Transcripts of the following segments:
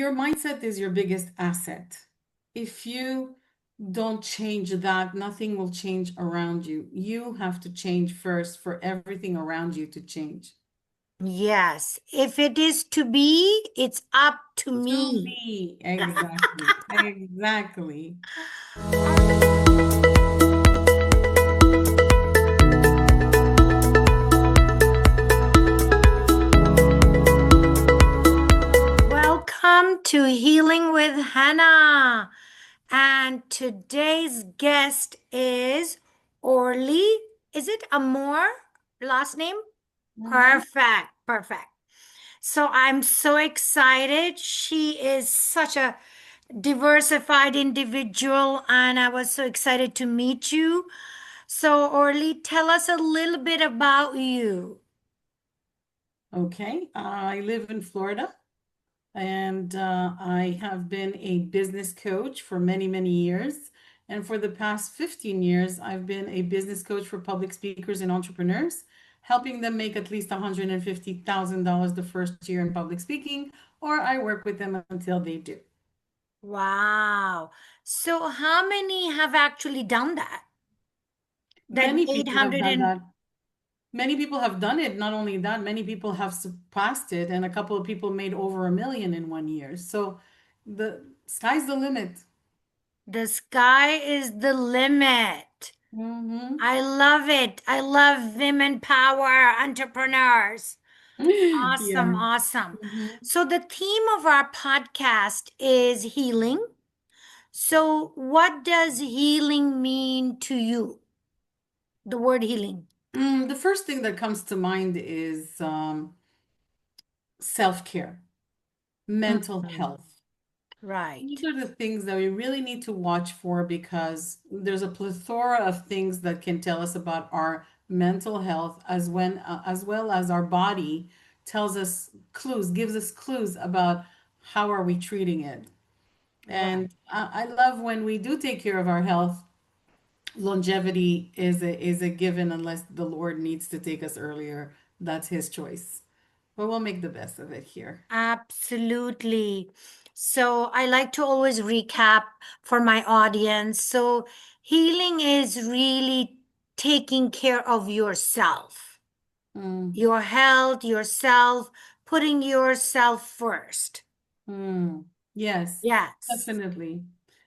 Your mindset is your biggest asset. If you don't change that, nothing will change around you. You have to change first for everything around you to change. Yes, if it is to be, it's up to To me. be. Exactly. Exactly. Welcome to Healing with Hannah. And today's guest is Orly. Is it Amor? Last name? Mhm. Perfect. Perfect. So I'm so excited. She is such a diversified individual, and I was so excited to meet you. So, Orly, tell us a little bit about you. Okay. I live in Florida and I have been a business coach for many, many years. And for the past 15 years, I've been a business coach for public speakers and entrepreneurs, helping them make at least $150,000 the first year in public speaking, or I work with them until they do. Wow. So, how many have actually done that? That Many eight people have hundred done and that. Many people have done it. Not only that, many people have surpassed it, and a couple of people made over 1 million in 1 year. So the sky's the limit. the sky is the limit. Hmm. I love it. I love women power entrepreneurs. Awesome, Yeah. awesome. Mhm. So, the theme of our podcast is healing. So, what does healing mean to you? The word healing. The first thing that comes to mind is self-care, mental Mhm. health. These Right. are the things that we really need to watch for because there's a plethora of things that can tell us about our mental health as well as our body tells us clues, gives us clues about how are we treating it. Right. And I love when we do take care of our health. Longevity is a given unless the Lord needs to take us earlier. That's his choice. But we'll make the best of it here. Absolutely. So I like to always recap for my audience. So healing is really taking care of yourself, Mm, your health, yourself, putting yourself first. mm. Yes, Yes. definitely.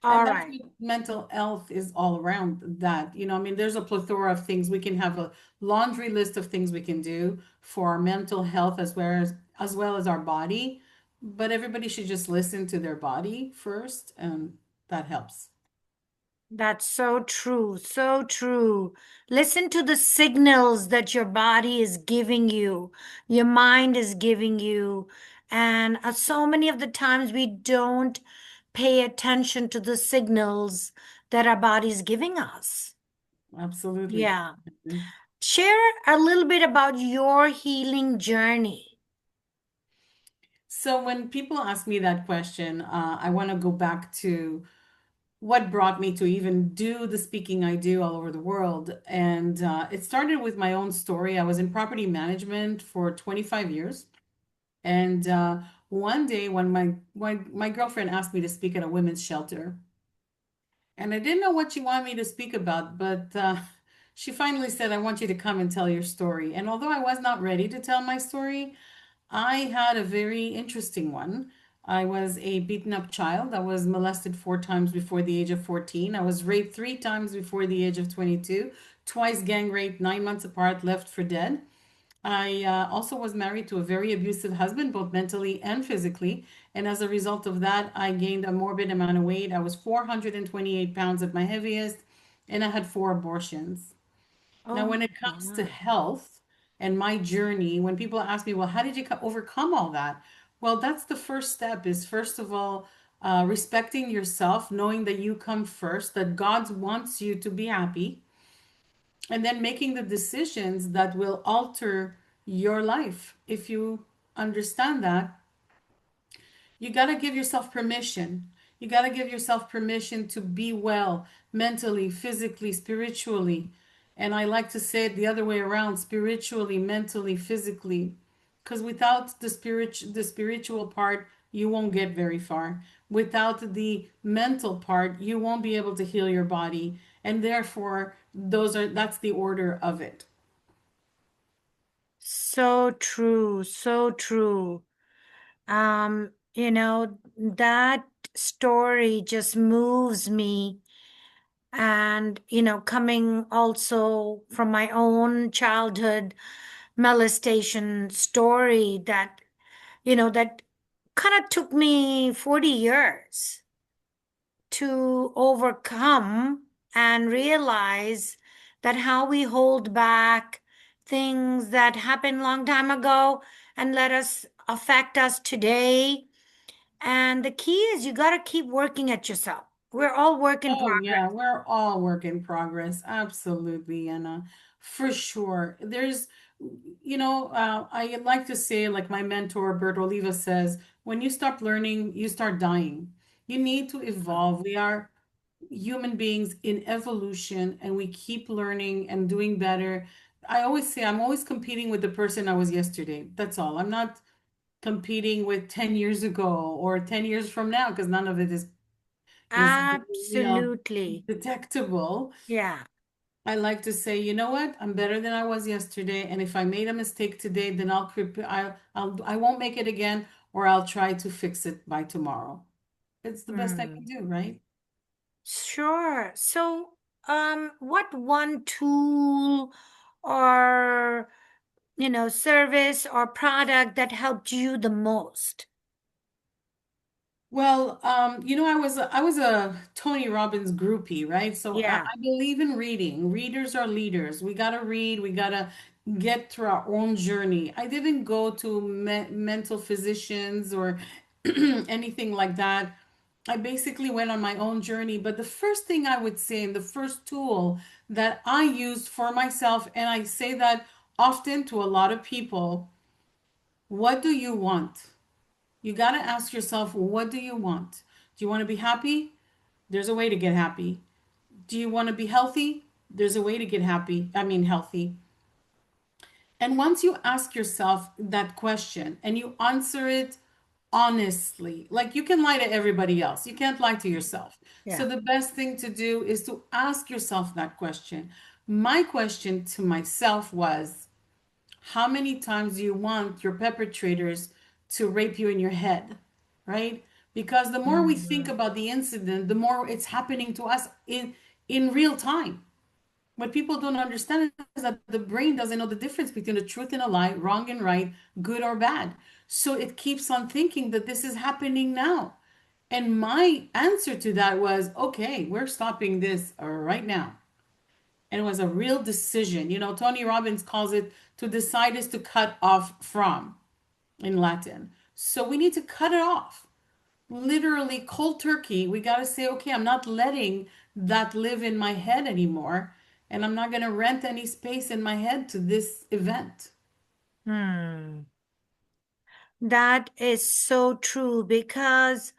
All And that's right. what mental health is all around that. I mean, there's a plethora of things. We can have a laundry list of things we can do for our mental health as well as our body. But everybody should just listen to their body first, and that helps. That's so true. So true. Listen to the signals that your body is giving you, your mind is giving you. And so many of the times we don't pay attention to the signals that our body is giving us. Absolutely. Yeah. Share a little bit about your healing journey. So when people ask me that question, I want to go back to what brought me to even do the speaking I do all over the world. And it started with my own story. I was in property management for 25 years. And one day when my girlfriend asked me to speak at a women's shelter, and I didn't know what she wanted me to speak about, but she finally said, I want you to come and tell your story. And although I was not ready to tell my story, I had a very interesting one. I was a beaten up child. I was molested 4 times before the age of 14. I was raped 3 times before the age of 22, twice gang raped, 9 months apart, left for dead. I also was married to a very abusive husband, both mentally and physically. And as a result of that, I gained a morbid amount of weight. I was 428 pounds at my heaviest, and I had 4 abortions. Now, Oh, when it comes to my. health and my journey, when people ask me, well, how did you overcome all that? Well, that's the first step is first of all, respecting yourself, knowing that you come first, that God wants you to be happy, and then making the decisions that will alter your life. If you understand that, you got to give yourself permission. You got to give yourself permission to be well mentally, physically, spiritually. And I like to say it the other way around, spiritually, mentally, physically. Because without the spiritual part, you won't get very far. Without the mental part, you won't be able to heal your body. And therefore, that's the order of it. So true, so true. That story just moves me. And, coming also from my own childhood molestation story that kind of took me 40 years to overcome and realize that how we hold back things that happened long time ago and let us affect us today. And the key is you got to keep working at yourself. We're all work in Oh, progress. yeah, we're all work in progress. Absolutely, Anna. For sure. I like to say, like my mentor, Bert Oliva says, when you stop learning, you start dying. You need to evolve. We are human beings in evolution and we keep learning and doing better. I always say I'm always competing with the person I was yesterday. That's all. I'm not competing with 10 years ago or 10 years from now because none of it is Absolutely. detectable. Yeah. I like to say, you know what? I'm better than I was yesterday, and if I made a mistake today, then I won't make it again, or I'll try to fix it by tomorrow. It's the best I can Hmm. do, right? Sure. So, what one tool or, service or product that helped you the most? Well, I was a Tony Robbins groupie, right? So Yeah. I believe in reading. Readers are leaders. We gotta read. We gotta get through our own journey. I didn't go to mental physicians or anything like that. I basically went on my own journey. But the first thing I would say, and the first tool that I used for myself, and I say that often to a lot of people, what do you want? You got to ask yourself, what do you want? Do you want to be happy? There's a way to get happy. Do you want to be healthy? There's a way to get happy. I mean, healthy. And once you ask yourself that question and you answer it honestly, like you can lie to everybody else, you can't lie to yourself. So Yeah. the best thing to do is to ask yourself that question. My question to myself was, how many times do you want your perpetrators to rape you in your head? Right? Because the more we think Mhm. about the incident, the more it's happening to us in real time. What people don't understand is that the brain doesn't know the difference between a truth and a lie, wrong and right, good or bad. So it keeps on thinking that this is happening now. And my answer to that was, okay, we're stopping this right now. And it was a real decision. Tony Robbins calls it to decide is to cut off from in Latin. So we need to cut it off. Literally cold turkey. We got to say, okay, I'm not letting that live in my head anymore. And I'm not going to rent any space in my head to this event. Hmm. That is so true because,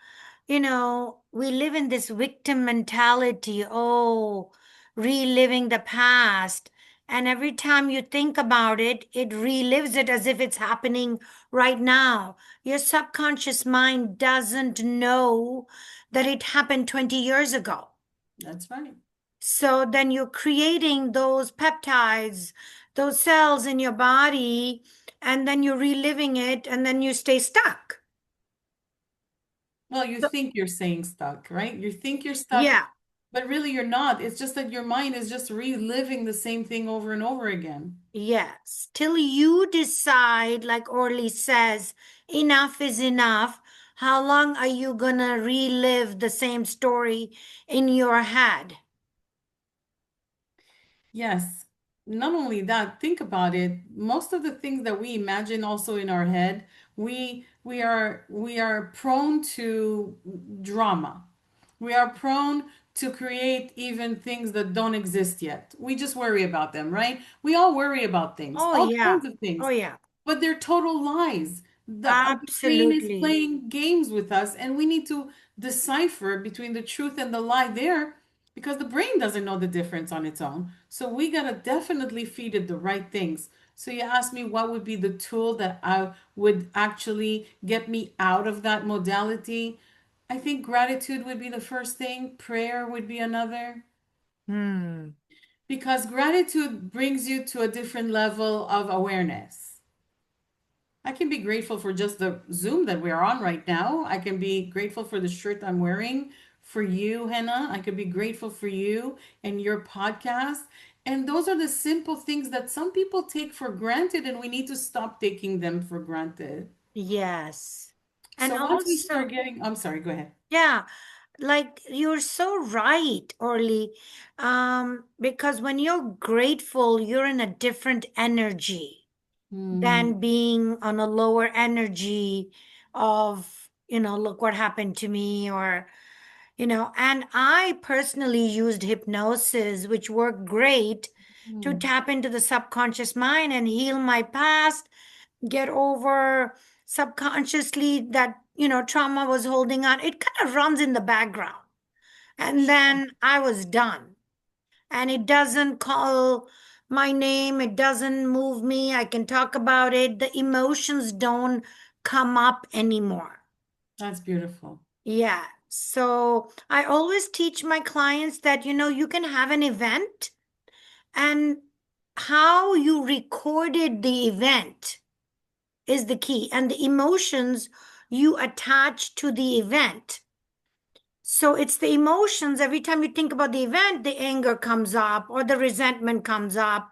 we live in this victim mentality. Oh, reliving the past. And every time you think about it, it relives it as if it's happening right now. Your subconscious mind doesn't know that it happened 20 years ago. That's right. So then you're creating those peptides, those cells in your body, and then you're reliving it, and then you stay stuck. Well, you So, think you're saying stuck, right? You think you're stuck, yeah, but really you're not. It's just that your mind is just reliving the same thing over and over again. yes. Till you decide, like Orly says, enough is enough. How long are you gonna relive the same story in your head? Yes. Not only that, think about it. Most of the things that we imagine also in our head, we are prone to drama. We are prone to create even things that don't exist yet. We just worry about them, right? We all worry about things, Oh, all yeah. kinds of Oh, things, yeah. but they're total lies. The brain is Absolutely. playing games with us, and we need to decipher between the truth and the lie there because the brain doesn't know the difference on its own. So we got to definitely feed it the right things. So you asked me what would be the tool that I would actually get me out of that modality. I think gratitude would be the first thing, prayer would be another, Hmm. because gratitude brings you to a different level of awareness. I can be grateful for just the Zoom that we're on right now. I can be grateful for the shirt I'm wearing, for you, Hena. I could be grateful for you and your podcast. And those are the simple things that some people take for granted, and we need to stop taking them for granted. Yes. And So once we start also, getting, I'm sorry, go ahead. yeah, like you're so right, Orly. Because when you're grateful, you're in a different energy Hmm. than being on a lower energy of, look what happened to me, or, and I personally used hypnosis, which worked great to Hmm. tap into the subconscious mind and heal my past, get over subconsciously that, trauma was holding on. It kind of runs in the background. And then I was done. And it doesn't call my name, it doesn't move me. I can talk about it. The emotions don't come up anymore. That's beautiful. Yeah. So I always teach my clients that, you can have an event and how you recorded the event is the key, and the emotions you attach to the event. So it's the emotions. Every time you think about the event, the anger comes up, or the resentment comes up,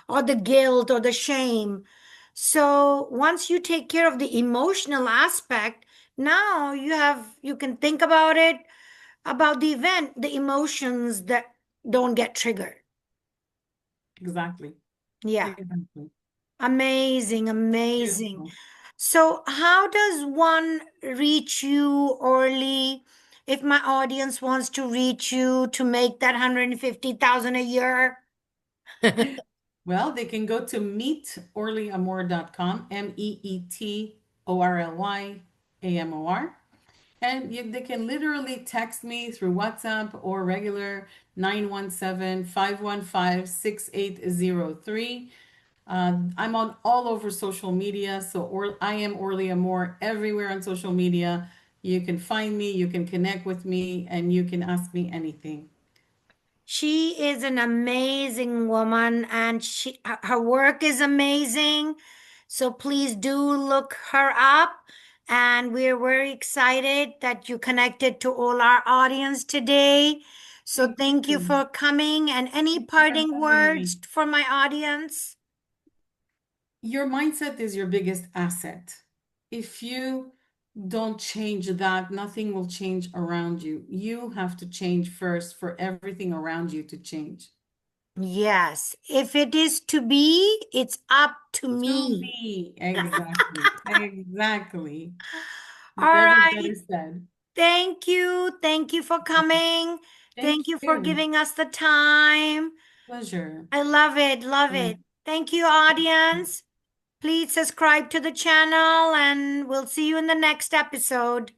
or the guilt, or the shame. So once you take care of the emotional aspect, now you can think about it, about the event, the emotions that don't get triggered. Exactly. Yeah. Exactly. Amazing, amazing. Beautiful. So, how does one reach you, Orly? If my audience wants to reach you to make that 150,000 a year? Well, they can go to meetorlyamor.com, MEETORLYAMOR. And they can literally text me through WhatsApp or regular 917-515-6803. I'm on all over social media. I am Orly Amor everywhere on social media. You can find me, you can connect with me, and you can ask me anything. She is an amazing woman, and her work is amazing. So please do look her up. And we're very excited that you connected to all our audience today. So Thank thank you you. for coming. And any Thank you for parting having me. words for my audience? Your mindset is your biggest asset. If you don't change that, nothing will change around you. You have to change first for everything around you to change. Yes, if it is to be, it's up to To me. be. Exactly. Exactly. All Never right. better said. Thank you. Thank you for coming. Thank Thank you for you. giving us the time. Pleasure. I love it. Love Yeah. it. Thank you, audience. Please subscribe to the channel and we'll see you in the next episode.